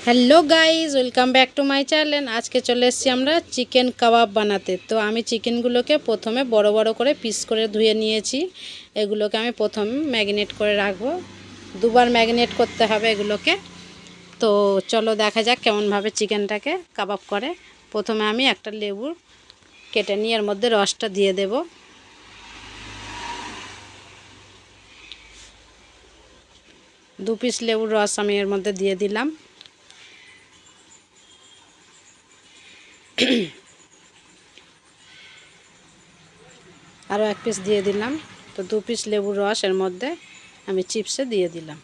Hello guys, welcome back to my channel. আজকে চলে এসেছি আমরা চিকেন কাবাব বানাতে। তো আমি চিকেনগুলোকে প্রথমে বড় বড় করে পিস করে ধুয়ে নিয়েছি। এগুলোকে আমি প্রথমে ম্যারিনেট করে রাখবো, দুবার ম্যারিনেট করতে হবে এগুলোকে। তো চলো দেখা যাক কেমনভাবে চিকেনটাকে কাবাব করে। প্রথমে আমি একটা লেবু কেটে নিয়ে এর মধ্যে রসটা দিয়ে দেব। দু পিস লেবুর রস আমি এর মধ্যে দিয়ে দিলাম। আরও এক পিস দিয়ে দিলাম। তো দু পিস লেবুর রস এর মধ্যে আমি চিপসে দিয়ে দিলাম।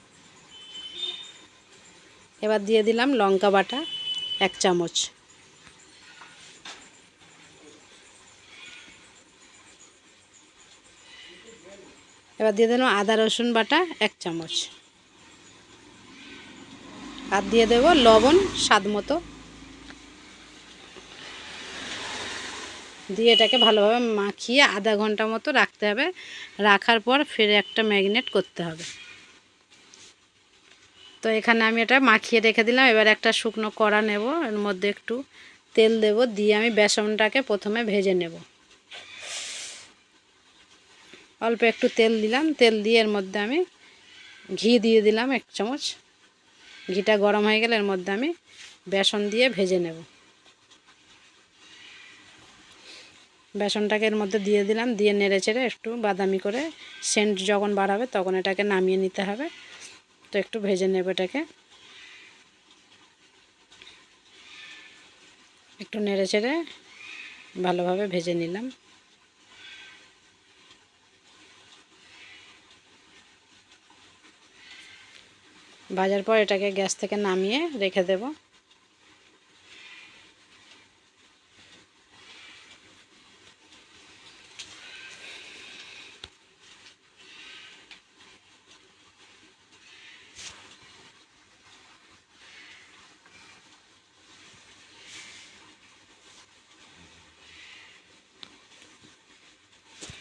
এবার দিয়ে দিলাম লঙ্কা বাটা 1 চামচ। এবার দিয়ে দিলাম আদা রসুন বাটা 1 চামচ। আর দিয়ে দেব লবণ স্বাদ মতো। দিয়ে এটাকে ভালোভাবে মাখিয়ে আধা ঘন্টা মতো রাখতে হবে। রাখার পর ফিরে একটা ম্যারিনেট করতে হবে। তো এখানে আমি এটা মাখিয়ে রেখে দিলাম। এবার একটা শুকনো কড়া নেব, এর মধ্যে একটু তেল দেব, দিয়ে আমি বেসনটাকে প্রথমে ভেজে নেব। অল্প একটু তেল দিলাম, তেল দিয়ে এর মধ্যে আমি ঘি দিয়ে দিলাম 1 চামচ। ঘিটা গরম হয়ে গেলে এর মধ্যে আমি বেসন দিয়ে ভেজে নেব। বেসনটাকে এর মধ্যে দিয়ে দিলাম, দিয়ে নেড়ে চেড়ে একটু বাদামি করে সেন্ট যখন বার হবে তখন এটাকে নামিয়ে নিতে হবে। তো একটু ভেজে নেব, এটাকে একটু নেড়ে চেড়ে ভালোভাবে ভেজে নিলাম। ভাজার পর এটাকে গ্যাস থেকে নামিয়ে রেখে দেব।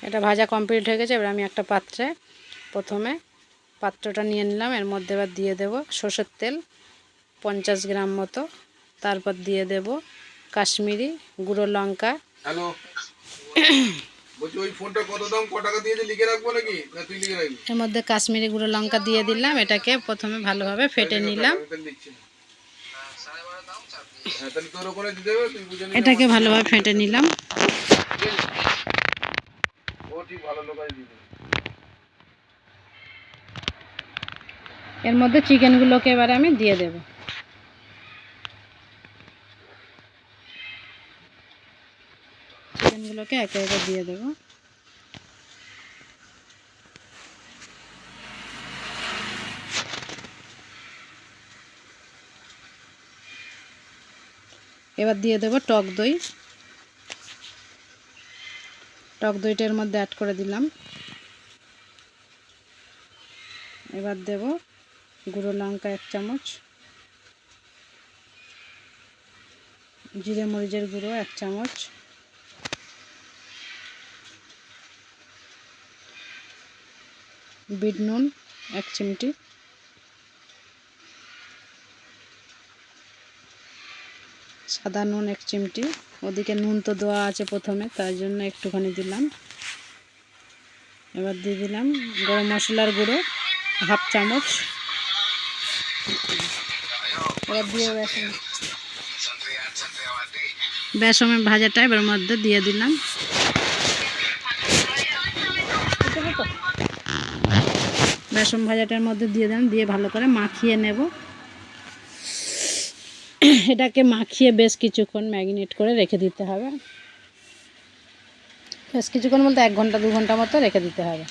এটা ভাজা কমপ্লিট হয়ে গেছে। এবার আমি একটা পাত্রে প্রথমে পাত্রটা নিয়ে নিলাম। এর মধ্যে এবার দিয়ে দেব সরষের তেল 50 গ্রাম মতো। তারপর দিয়ে দেব কাশ্মীরি গুঁড়ো লঙ্কা। হ্যালো, বলছি ওই ফোনটা কত দাম, ক টাকা দিয়েছে লিখে রাখবো নাকি, না তুই লিখে রাখবি? এর মধ্যে কাশ্মীরি গুঁড়ো লঙ্কা দিয়ে দিলাম। এটাকে প্রথমে ভালোভাবে ফেটে নিলাম। এটাকে ভালোভাবে ফেটে নিলাম। এর মধ্যে চিকেনগুলোকে এবারে আমি দিয়ে দেব। চিকেনগুলোকে একে একে দিয়ে দেব। এবার দিয়ে দেব টক দই। টক দইটা এর মধ্যে অ্যাড করে দিলাম। এবার দেব গুঁড়ো লঙ্কা 1 চামচ, জিরে মরিচের গুঁড়ো 1 চামচ, বিট নুন 1 চিমটি, সাদা নুন 1 চিমটি। ওদিকে নুন তো দেওয়া আছে প্রথমে, তার জন্য একটুখানি দিলাম। এবার দিয়ে দিলাম গরম মশলার গুঁড়ো 1/2 চামচ। এবার দিয়ে বেসন ভাজাটা এবার মধ্যে দিয়ে দিলাম। বেসন ভাজাটার মধ্যে দিয়ে দিলাম, দিয়ে ভালো করে মাখিয়ে নেব। এটাকে মাখিয়ে বেশ কিছুক্ষণ ম্যারিনেট করে রেখে দিতে হবে। বেশ কিছুক্ষণ বলতে 1 ঘন্টা 2 ঘন্টা মতো রেখে দিতে হবে।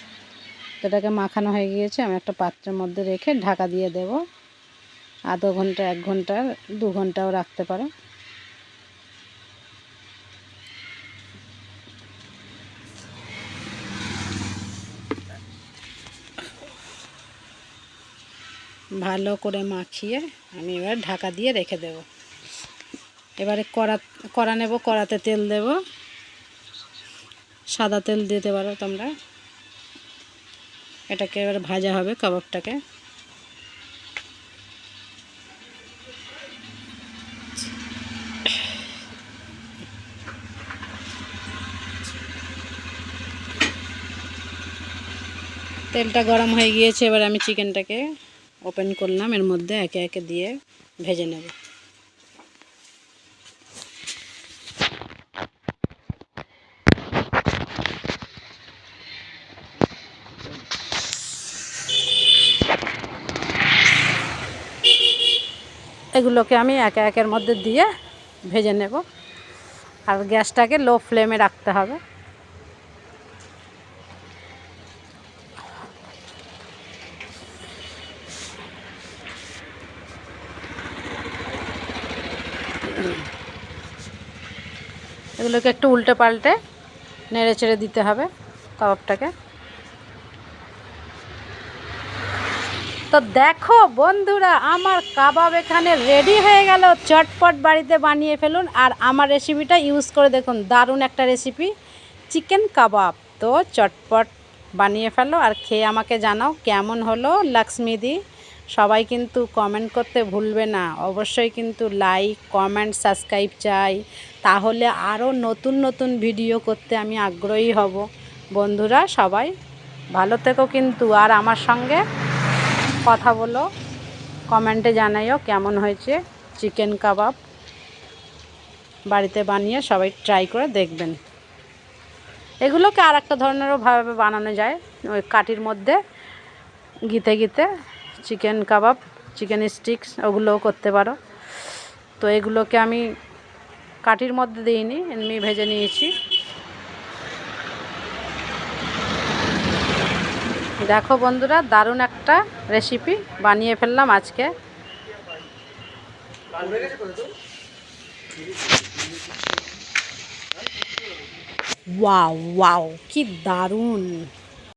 তো এটাকে মাখানো হয়ে গিয়েছে। আমি একটা পাত্রের মধ্যে রেখে ঢাকা দিয়ে দেব। আধা ঘন্টা 1 ঘন্টা 2 ঘন্টাও রাখতে পারো। ভালো করে মাখিয়ে আমি এবার ঢাকা দিয়ে রেখে দেব। এবারে কড়া নেব, কড়াতে তেল দেব। সাদা তেল দিতে পারো তোমরা। এটাকে এবার ভাজা হবে কাবাবটাকে। তেলটা গরম হয়ে গিয়েছে, এবার আমি চিকেনটাকে ওপেন করলাম, এর মধ্যে একে একে দিয়ে ভেজে নেব। এগুলোকে আমি একে একের মধ্যে দিয়ে ভেজে নেব, আর গ্যাসটাকে লো ফ্লেমে রাখতে হবে। এগুলোকে একটু উল্টে পাল্টে নেড়ে চেড়ে দিতে হবে কাবাবটাকে। তো দেখো বন্ধুরা, আমার কাবাব এখানে রেডি হয়ে গেল। চটপট বাড়িতে বানিয়ে ফেলুন আর আমার রেসিপিটা ইউজ করে দেখুন, দারুণ একটা রেসিপি চিকেন কাবাব। তো চটপট বানিয়ে ফেলো আর খেয়ে আমাকে জানাও কেমন হলো। লক্ষ্মীদি সবাই কিন্তু কমেন্ট করতে ভুলবে না, অবশ্যই কিন্তু লাইক কমেন্ট সাবস্ক্রাইব চাই, তাহলে আরও নতুন নতুন ভিডিও করতে আমি আগ্রহী হব। বন্ধুরা সবাই ভালো থেকো কিন্তু, আর আমার সঙ্গে কথা বলো, কমেন্টে জানাইও কেমন হয়েছে চিকেন কাবাব। বাড়িতে বানিয়ে সবাই ট্রাই করে দেখবেন। এগুলোকে আর একটা ধরনেরও ভাবে বানানো যায়, ওই কাঠির মধ্যে গিতে গিতে চিকেন কাবাব, চিকেন স্টিক্স ওগুলোও করতে পারো। তো এগুলোকে আমি কাঠির মধ্যে দিইনি, এমনি ভেজে নিয়েছি। দেখো বন্ধুরা, দারুণ একটা রেসিপি বানিয়ে ফেললাম আজকে। ওয়াও ওয়াও, কি দারুণ!